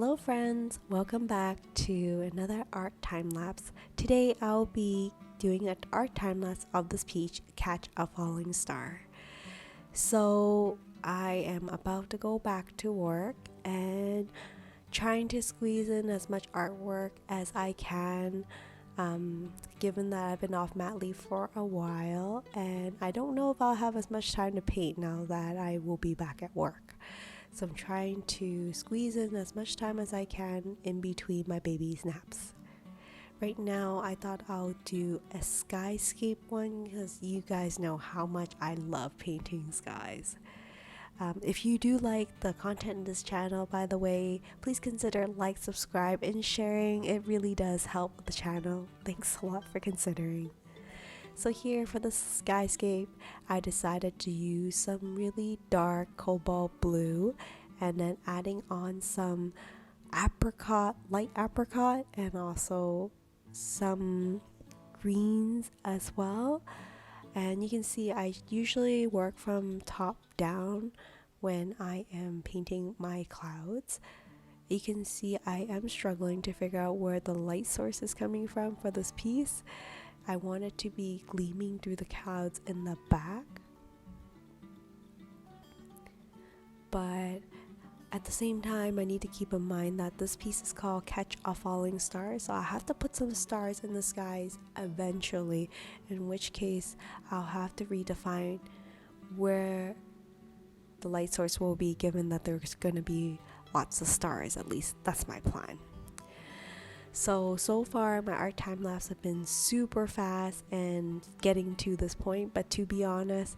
Hello friends, welcome back to another art time lapse. Today I'll be doing an art time lapse of this peach, Catch a Falling Star. So I am about to go back to work and trying to squeeze in as much artwork as I can, given that I've been off mat leave for a while and I don't know if I'll have as much time to paint now that I will be back at work. So I'm trying to squeeze in as much time as I can in between my baby's naps. Right now, I thought I'll do a skyscape one because you guys know how much I love painting skies. If you do like the content in this channel, by the way, please consider like, subscribe, and sharing. It really does help the channel. Thanks a lot for considering. So here for the skyscape, I decided to use some really dark cobalt blue and then adding on some light apricot, and also some greens as well. And you can see I usually work from top down when I am painting my clouds. You can see I am struggling to figure out where the light source is coming from for this piece. I want it to be gleaming through the clouds in the back, but at the same time I need to keep in mind that this piece is called Catch a Falling Star, so I have to put some stars in the skies eventually, in which case I'll have to redefine where the light source will be, given that there's going to be lots of stars. At least that's my plan. So far my art time lapse have been super fast and getting to this point, but to be honest,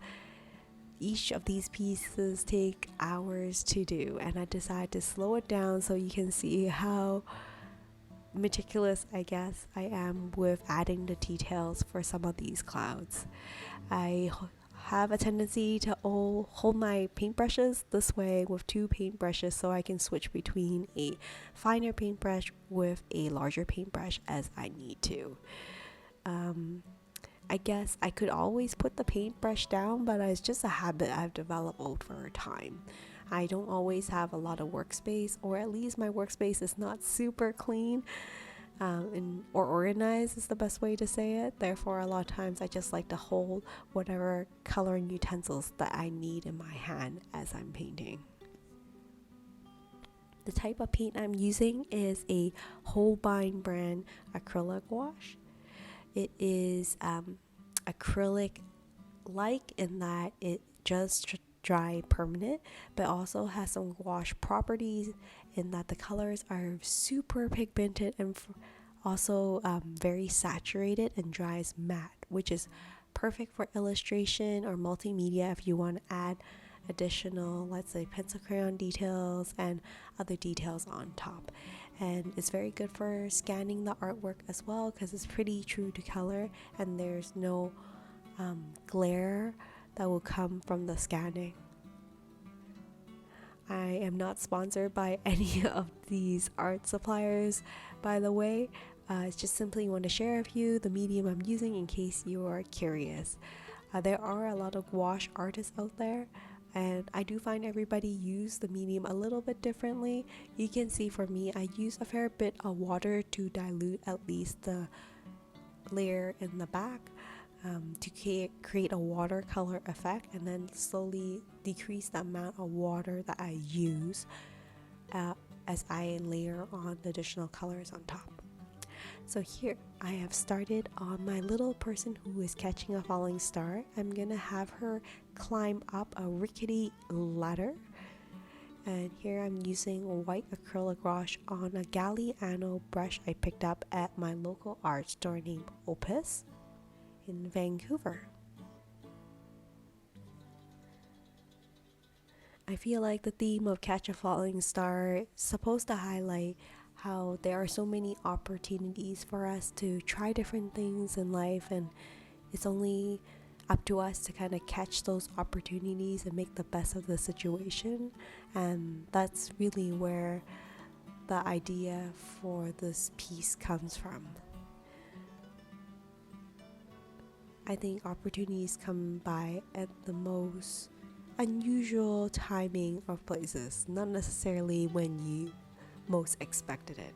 each of these pieces take hours to do, and I decided to slow it down so you can see how meticulous I guess I am with adding the details for some of these clouds. I have a tendency to hold my paintbrushes this way with two paintbrushes, so I can switch between a finer paintbrush with a larger paintbrush as I need to. I guess I could always put the paintbrush down, but it's just a habit I've developed over time. I don't always have a lot of workspace, or at least my workspace is not super clean. Or organized is the best way to say it. Therefore, a lot of times I just like to hold whatever coloring utensils that I need in my hand as I'm painting. The type of paint I'm using is a Holbein brand acrylic wash. It is acrylic like in that it just dry permanent, but also has some wash properties in that the colors are super pigmented and also very saturated and dries matte, which is perfect for illustration or multimedia if you want to add additional, let's say, pencil crayon details and other details on top. And it's very good for scanning the artwork as well because it's pretty true to color and there's no glare that will come from the scanning. I am not sponsored by any of these art suppliers, by the way. It's just simply want to share with you the medium I'm using in case you are curious. There are a lot of gouache artists out there, and I do find everybody use the medium a little bit differently. You can see for me, I use a fair bit of water to dilute at least the layer in the back, to create a watercolor effect, and then slowly decrease the amount of water that I use as I layer on the additional colors on top. So here I have started on my little person who is catching a falling star. I'm gonna have her climb up a rickety ladder, and here I'm using white acrylic wash on a Galliano brush I picked up at my local art store named Opus in Vancouver. I feel like the theme of Catch a Falling Star is supposed to highlight how there are so many opportunities for us to try different things in life, and it's only up to us to kind of catch those opportunities and make the best of the situation. And that's really where the idea for this piece comes from. I think opportunities come by at the most unusual timing of places, not necessarily when you most expected it.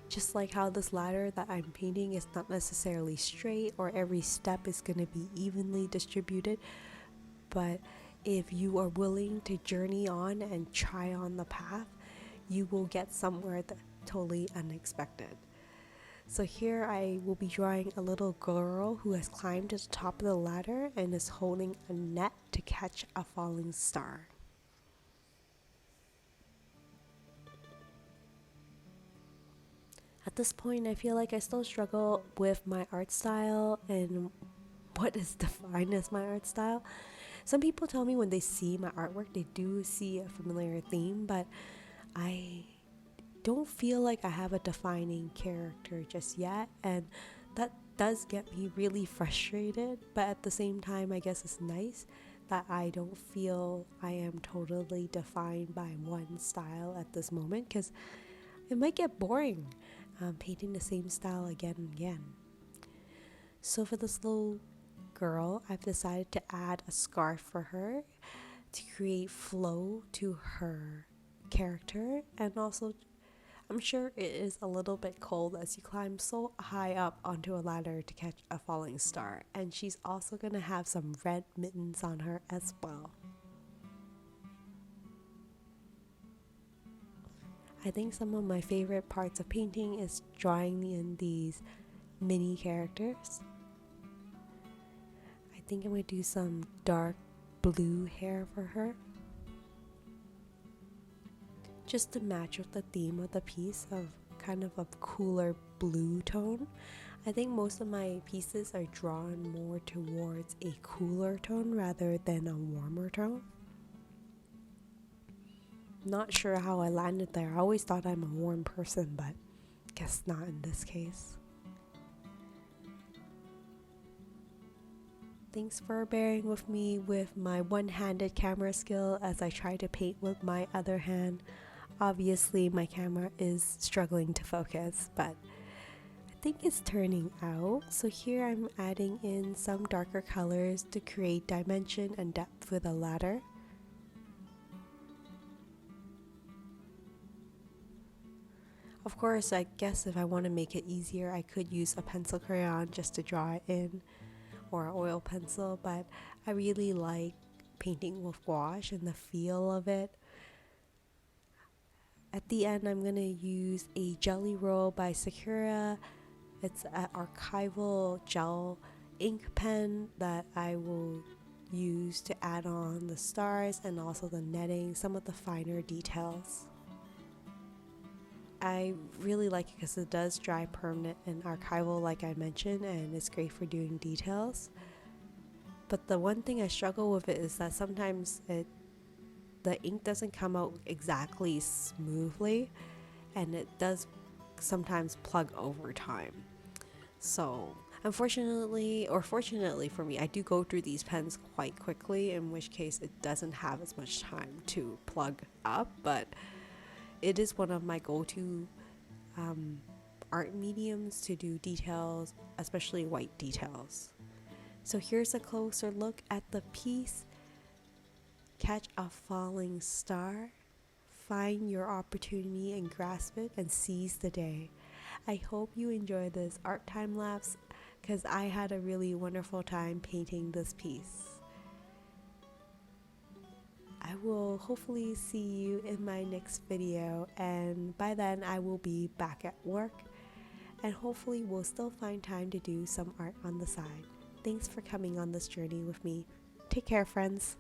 Just like how this ladder that I'm painting is not necessarily straight or every step is going to be evenly distributed, but if you are willing to journey on and try on the path, you will get somewhere that totally unexpected. So here I will be drawing a little girl who has climbed to the top of the ladder and is holding a net to catch a falling star. At this point, I feel like I still struggle with my art style and what is defined as my art style. Some people tell me when they see my artwork, they do see a familiar theme, but I don't feel like I have a defining character just yet, and that does get me really frustrated. But at the same time, I guess it's nice that I don't feel I am totally defined by one style at this moment, because it might get boring painting the same style again and again. So for this little girl, I've decided to add a scarf for her to create flow to her character, and also I'm sure it is a little bit cold as you climb so high up onto a ladder to catch a falling star, and she's also going to have some red mittens on her as well. I think some of my favorite parts of painting is drawing in these mini characters. I think I'm going to do some dark blue hair for her, just to match with the theme of the piece of kind of a cooler blue tone. I think most of my pieces are drawn more towards a cooler tone rather than a warmer tone. Not sure how I landed there. I always thought I'm a warm person, but guess not in this case. Thanks for bearing with me with my one-handed camera skill as I try to paint with my other hand. Obviously, my camera is struggling to focus, but I think it's turning out. So here I'm adding in some darker colors to create dimension and depth for the ladder. Of course, I guess if I want to make it easier, I could use a pencil crayon just to draw it in, or an oil pencil, but I really like painting with gouache and the feel of it. At the end, I'm going to use a Jelly Roll by Sakura. It's an archival gel ink pen that I will use to add on the stars and also the netting, some of the finer details. I really like it because it does dry permanent and archival like I mentioned, and it's great for doing details. But the one thing I struggle with it is that sometimes the ink doesn't come out exactly smoothly, and it does sometimes plug over time. So unfortunately, or fortunately for me, I do go through these pens quite quickly, in which case it doesn't have as much time to plug up, but it is one of my go-to art mediums to do details, especially white details. So here's a closer look at the piece. Catch a falling star, find your opportunity and grasp it and seize the day. I hope you enjoy this art time lapse because I had a really wonderful time painting this piece. I will hopefully see you in my next video, and by then I will be back at work, and hopefully we'll still find time to do some art on the side. Thanks for coming on this journey with me. Take care, friends.